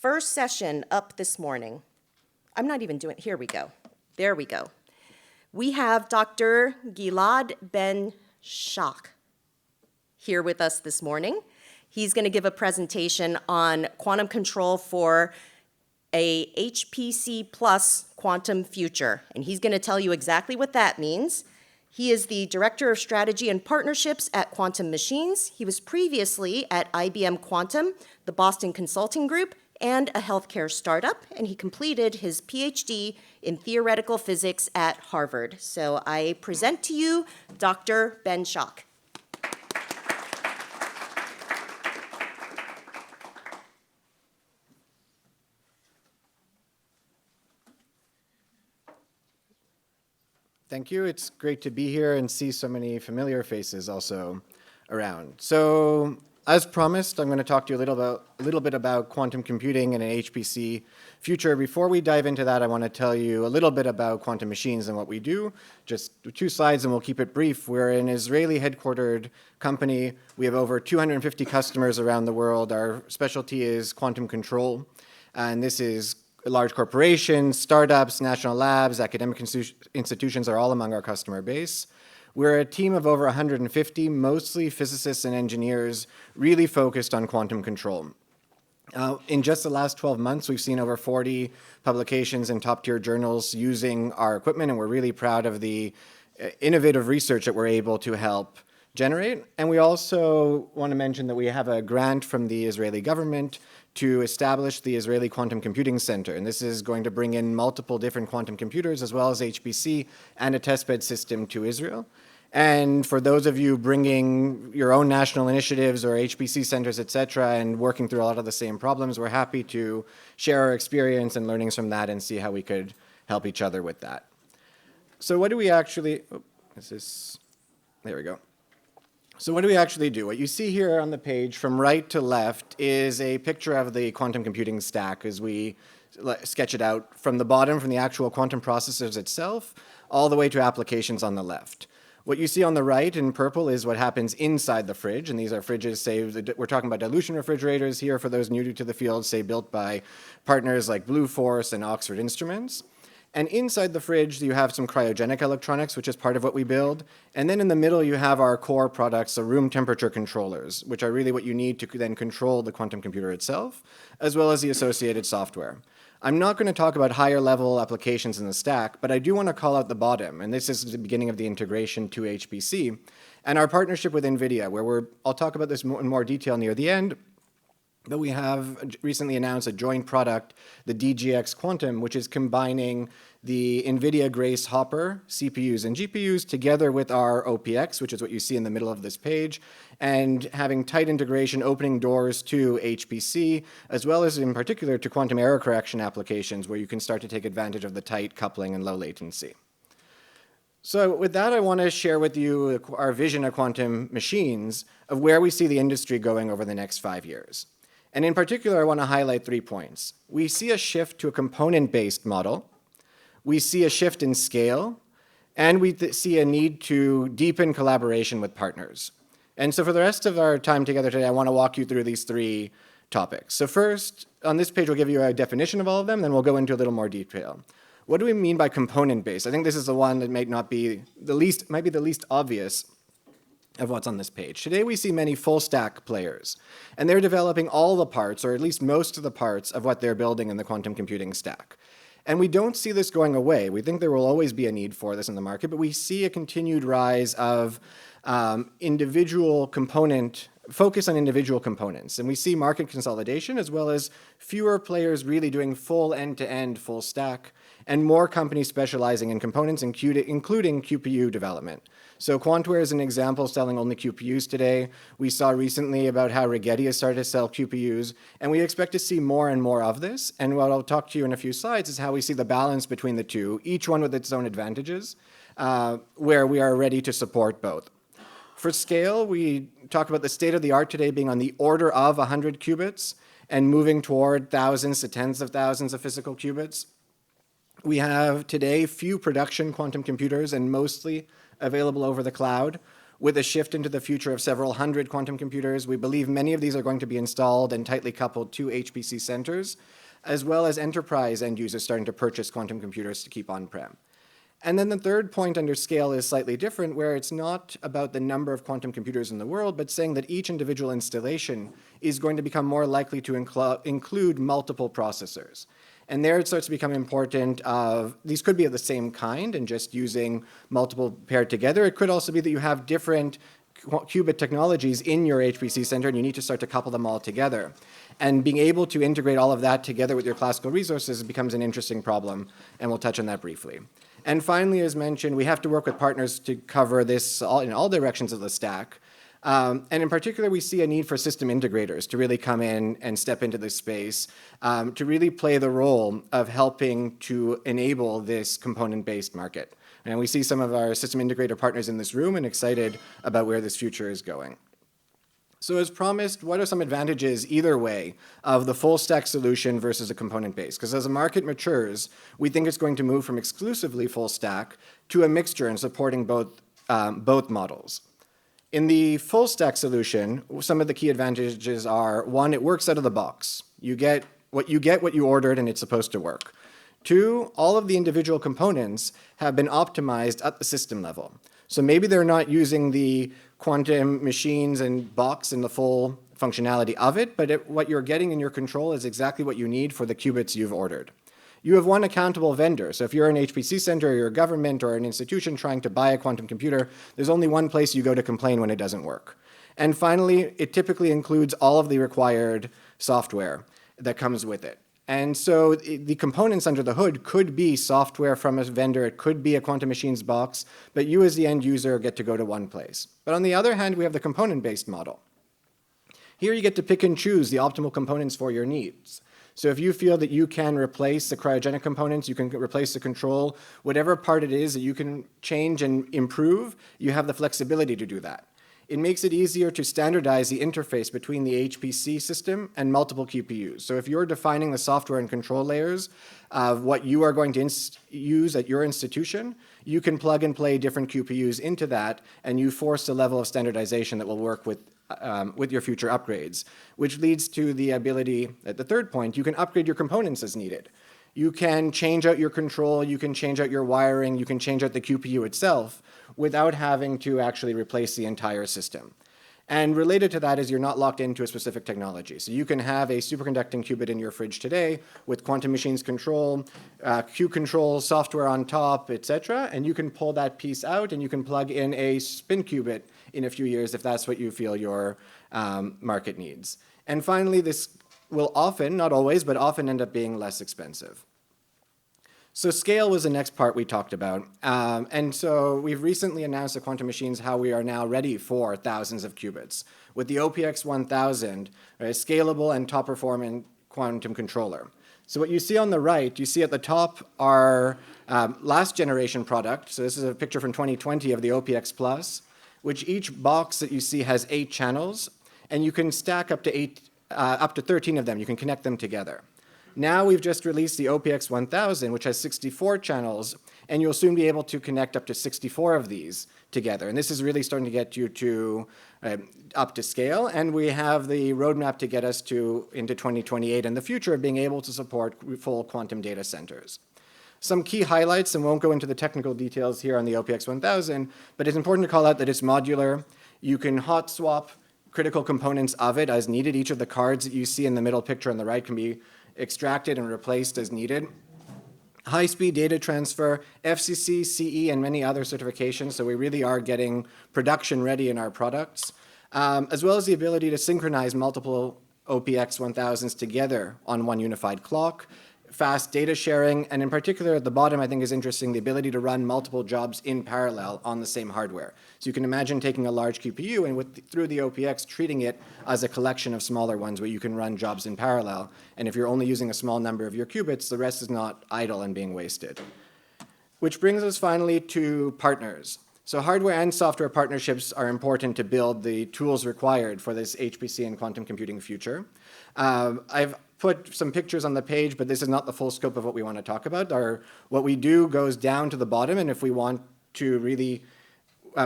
first session up this morning. I'm not even doing, here we go. There we go. We have Dr. Gilad Ben-Shach here with us this morning. He's going to give a presentation on quantum control for a HPC Quantum Future, and he's going to tell you exactly what that means. He is the Director of Strategy and Partnerships at Quantum Machines. He was previously at IBM Quantum, the Boston Consulting Group, and a healthcare startup, and he completed his PhD in theoretical physics at Harvard. So I present to you Dr. Ben-Shach. Thank you. It's great to be here and see so many familiar faces also around. So, as promised, I'm going to talk to you a little bit about quantum computing and an HPC future. Before we dive into that, I want to tell you a little bit about quantum machines and what we do. Just 2 slides, and we'll keep it brief. We're an Israeli-headquartered company. We have over 250 customers around the world. Our specialty is quantum control, and this is large corporations, startups, national labs, academic institutions are all among our customer base. We're a team of over 150, mostly physicists and engineers, really focused on quantum control. In just the last 12 months, we've seen over 40 publications in top-tier journals using our equipment, and we're really proud of the innovative research that we're able to help generate. And we also want to mention that we have a grant from the Israeli government to establish the Israeli Quantum Computing Center. And this is going to bring in multiple different quantum computers as well as HPC and a testbed system to Israel. And for those of you bringing your own national initiatives or HPC centers, et cetera, and working through a lot of the same problems, we're happy to share our experience and learnings from that and see how we could help each other with that. So what do we actually, there we go. So what do we actually do? What you see here on the page from right to left is a picture of the quantum computing stack as we sketch it out from the bottom, from the actual quantum processors itself, all the way to applications on the left. What you see on the right in purple is what happens inside the fridge, and these are fridges, say, we're talking about dilution refrigerators here for those new to the field, say built by partners like Blue Force and Oxford Instruments. And inside the fridge, you have some cryogenic electronics, which is part of what we build. And then in the middle, you have our core products, the room temperature controllers, which are really what you need to then control the quantum computer itself, as well as the associated software. I'm not going to talk about higher level applications in the stack, but I do want to call out the bottom. And this is the beginning of the integration to HPC and our partnership with NVIDIA, where I'll talk about this in more detail near the end. But we have recently announced a joint product, the DGX Quantum, which is combining the NVIDIA Grace Hopper CPUs and GPUs together with our OPX, which is what you see in the middle of this page, and having tight integration, opening doors to HPC, as well as in particular to quantum error correction applications, where you can start to take advantage of the tight coupling and low latency. So with that, I want to share with you our vision of quantum machines, of where we see the industry going over the next 5 years. And in particular, I want to highlight 3 points. We see a shift to a component-based model. We see a shift in scale. And we see a need to deepen collaboration with partners. And so for the rest of our time together today, I want to walk you through these 3 topics. So first, on this page, we'll give you a definition of all of them, then we'll go into a little more detail. What do we mean by component-based? I think this is the one that might be the least obvious of what's on this page. Today we see many full stack players, and they're developing all the parts, or at least most of the parts, of what they're building in the quantum computing stack. And we don't see this going away. We think there will always be a need for this in the market, but we see a continued rise of focus on individual components. And we see market consolidation, as well as fewer players really doing full end-to-end, full stack, and more companies specializing in components, including QPU development. So Quantware is an example, selling only QPUs today. We saw recently about how Rigetti has started to sell QPUs, and we expect to see more and more of this. And what I'll talk to you in a few slides is how we see the balance between the two, each one with its own advantages, where we are ready to support both. For scale, we talk about the state of the art today being on the order of 100 qubits and moving toward thousands to tens of thousands of physical qubits. We have today few production quantum computers and mostly available over the cloud, with a shift into the future of several hundred quantum computers, we believe many of these are going to be installed and tightly coupled to HPC centers, as well as enterprise end users starting to purchase quantum computers to keep on-prem. And then the third point under scale is slightly different, where it's not about the number of quantum computers in the world, but saying that each individual installation is going to become more likely to include multiple processors. And there it starts to become important of, these could be of the same kind and just using multiple paired together. It could also be that you have different qubit technologies in your HPC center and you need to start to couple them all together. And being able to integrate all of that together with your classical resources becomes an interesting problem, and we'll touch on that briefly. And finally, as mentioned, we have to work with partners to cover this in all directions of the stack. And in particular, we see a need for system integrators to really come in and step into this space, to really play the role of helping to enable this component-based market. And we see some of our system integrator partners in this room and excited about where this future is going. So as promised, what are some advantages either way of the full stack solution versus a component base? Because as the market matures, we think it's going to move from exclusively full stack to a mixture and supporting both models. In the full stack solution, some of the key advantages are, one, it works out of the box. You get what you ordered and it's supposed to work. Two, all of the individual components have been optimized at the system level. So maybe they're not using the quantum machines and box and the full functionality of it, but what you're getting in your control is exactly what you need for the qubits you've ordered. You have one accountable vendor. So if you're an HPC center or you're a government or an institution trying to buy a quantum computer, there's only one place you go to complain when it doesn't work. And finally, it typically includes all of the required software that comes with it. And so the components under the hood could be software from a vendor, it could be a quantum machines box, but you as the end user get to go to one place. But on the other hand, we have the component-based model. Here you get to pick and choose the optimal components for your needs. So if you feel that you can replace the cryogenic components, you can replace the control, whatever part it is that you can change and improve, you have the flexibility to do that. It makes it easier to standardize the interface between the HPC system and multiple QPUs. So if you're defining the software and control layers of what you are going to use at your institution, you can plug and play different QPUs into that, and you force a level of standardization that will work with your future upgrades, which leads to the ability, at the third point, you can upgrade your components as needed. You can change out your control, you can change out your wiring, you can change out the QPU itself without having to actually replace the entire system. And related to that is you're not locked into a specific technology. So you can have a superconducting qubit in your fridge today with quantum machines control, Q control software on top, etc. And you can pull that piece out and you can plug in a spin qubit in a few years if that's what you feel your market needs. And finally, this will often, not always, but often end up being less expensive. So scale was the next part we talked about. And so we've recently announced at Quantum Machines how we are now ready for thousands of qubits with the OPX 1000, a scalable and top performing quantum controller. So what you see on the right, you see at the top our last generation product. So this is a picture from 2020 of the OPX Plus, which each box that you see has 8 channels, and you can stack up to 13 of them. You can connect them together. Now we've just released the OPX 1000, which has 64 channels, and you'll soon be able to connect up to 64 of these together. And this is really starting to get you to up to scale, and we have the roadmap to get us into 2028 and the future of being able to support full quantum data centers. Some key highlights, and won't go into the technical details here on the OPX 1000, but it's important to call out that it's modular. You can hot swap critical components of it as needed. Each of the cards that you see in the middle picture on the right can be extracted and replaced as needed. High-speed data transfer, FCC, CE, and many other certifications, so we really are getting production ready in our products, as well as the ability to synchronize multiple OPX 1000s together on one unified clock, fast data sharing, and in particular at the bottom I think is interesting, the ability to run multiple jobs in parallel on the same hardware. So you can imagine taking a large QPU and through the OPX treating it as a collection of smaller ones where you can run jobs in parallel. And if you're only using a small number of your qubits, the rest is not idle and being wasted. Which brings us finally to partners. So hardware and software partnerships are important to build the tools required for this HPC and quantum computing future. I've put some pictures on the page, but this is not the full scope of what we want to talk about. What we do goes down to the bottom, and if we want to really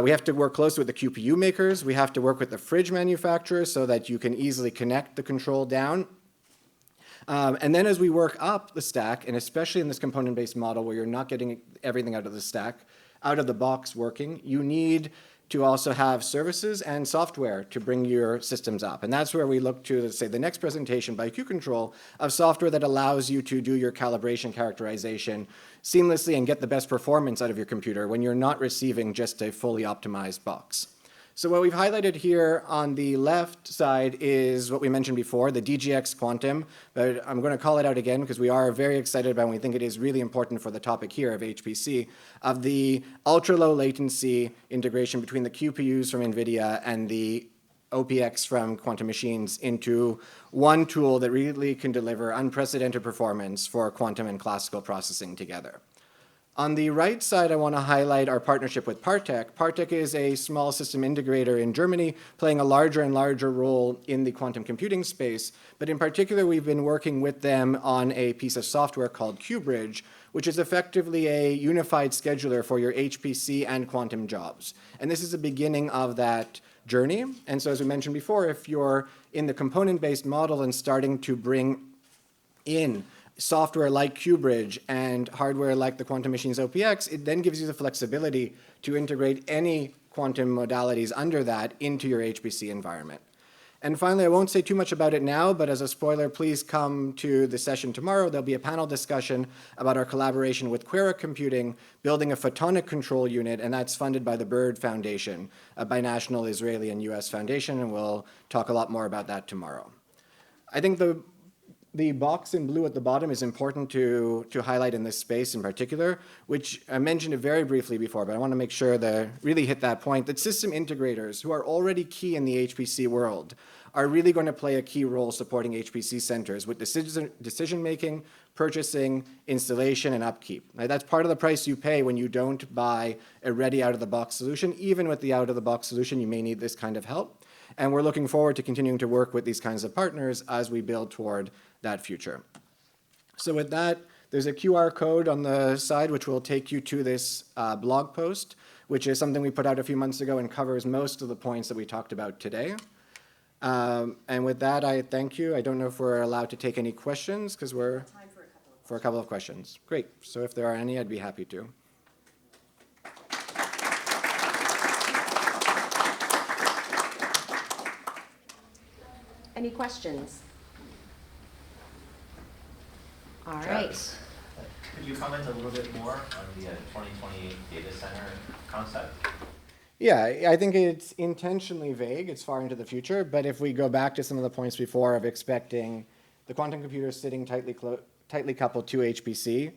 We have to work closely with the QPU makers. We have to work with the fridge manufacturers so that you can easily connect the control down. And then as we work up the stack, and especially in this component-based model where you're not getting everything out of the stack, out of the box working, you need to also have services and software to bring your systems up. And that's where we look to, let's say, the next presentation by Q-Control of software that allows you to do your calibration characterization seamlessly and get the best performance out of your computer when you're not receiving just a fully optimized box. So what we've highlighted here on the left side is what we mentioned before, the DGX Quantum, but I'm going to call it out again because we are very excited about it and we think it is really important for the topic here of HPC, of the ultra-low latency integration between the QPUs from NVIDIA and the OPX from Quantum Machines into one tool that really can deliver unprecedented performance for quantum and classical processing together. On the right side, I want to highlight our partnership with Partec. Partec is a small system integrator in Germany, playing a larger and larger role in the quantum computing space. But in particular, we've been working with them on a piece of software called QBridge, which is effectively a unified scheduler for your HPC and quantum jobs. And this is the beginning of that journey. And so as we mentioned before, if you're in the component-based model and starting to bring in software like QBridge and hardware like the Quantum Machines OPX, it then gives you the flexibility to integrate any quantum modalities under that into your HPC environment. And finally, I won't say too much about it now, but as a spoiler, please come to the session tomorrow. There'll be a panel discussion about our collaboration with Quera Computing, building a photonic control unit, and that's funded by the Bird Foundation, a binational Israeli and US foundation, and we'll talk a lot more about that tomorrow. I think the box in blue at the bottom is important to highlight in this space in particular, which I mentioned it very briefly before, but I want to make sure to really hit that point, that system integrators who are already key in the HPC world are really going to play a key role supporting HPC centers with decision-making, purchasing, installation, and upkeep. Now, that's part of the price you pay when you don't buy a ready out-of-the-box solution. Even with the out-of-the-box solution, you may need this kind of help. And we're looking forward to continuing to work with these kinds of partners as we build toward that future. So with that, there's a QR code on the side which will take you to this blog post, which is something we put out a few months ago and covers most of the points that we talked about today. And with that, I thank you. I don't know if we're allowed to take any questions because we're time for a couple of questions. Great. So if there are any, I'd be happy to. Any questions? All right. Could you comment a little bit more on the 2028 data center concept? Yeah, I think it's intentionally vague. It's far into the future. But if we go back to some of the points before of expecting the quantum computers sitting tightly coupled to HPC,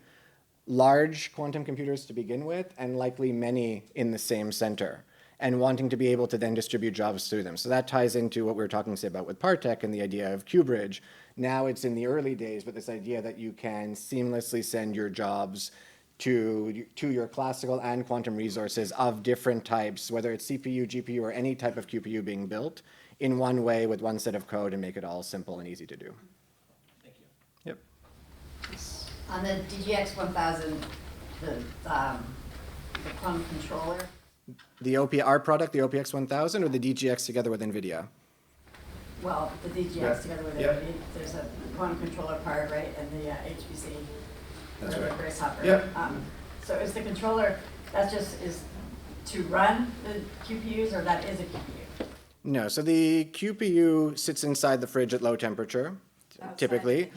large quantum computers to begin with, and likely many in the same center, and wanting to be able to then distribute jobs through them. So that ties into what we were talking about with Partec and the idea of QBridge. Now it's in the early days, but this idea that you can seamlessly send your jobs to your classical and quantum resources of different types, whether it's CPU, GPU, or any type of QPU being built in one way with one set of code and make it all simple and easy to do. Thank you. Yep. On the DGX 1000, the quantum controller, Our product, the OPX 1000, or the DGX together with NVIDIA? well, the DGX together with Yeah. it, there's a quantum controller part, right, and the HPC, That's or the right. Grace Hopper. Yep. So is the controller, that just is to run the QPUs, or that is a QPU? No, so the QPU sits inside the fridge at low temperature, typically,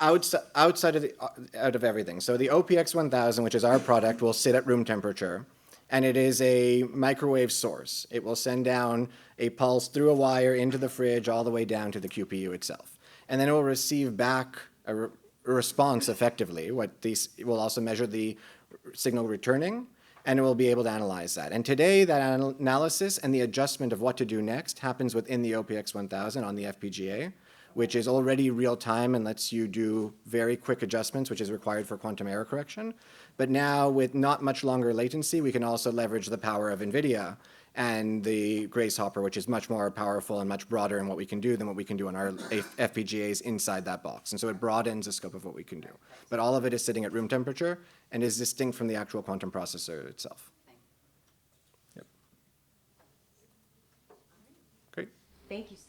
outside of everything. So the OPX 1000, which is our product, will sit at room temperature, and it is a microwave source. It will send down a pulse through a wire into the fridge all the way down to the QPU itself. And then it will receive back a response effectively. It will also measure the signal returning, and it will be able to analyze that. And today, that analysis and the adjustment of what to do next happens within the OPX 1000 on the FPGA, which is already real time and lets you do very quick adjustments, which is required for quantum error correction. But now, with not much longer latency, we can also leverage the power of NVIDIA and the Grace Hopper, which is much more powerful and much broader in what we can do than what we can do on our FPGAs inside that box. And so it broadens the scope of what we can do. But all of it is sitting at room temperature and is distinct from the actual quantum processor itself. Yep. Thank you so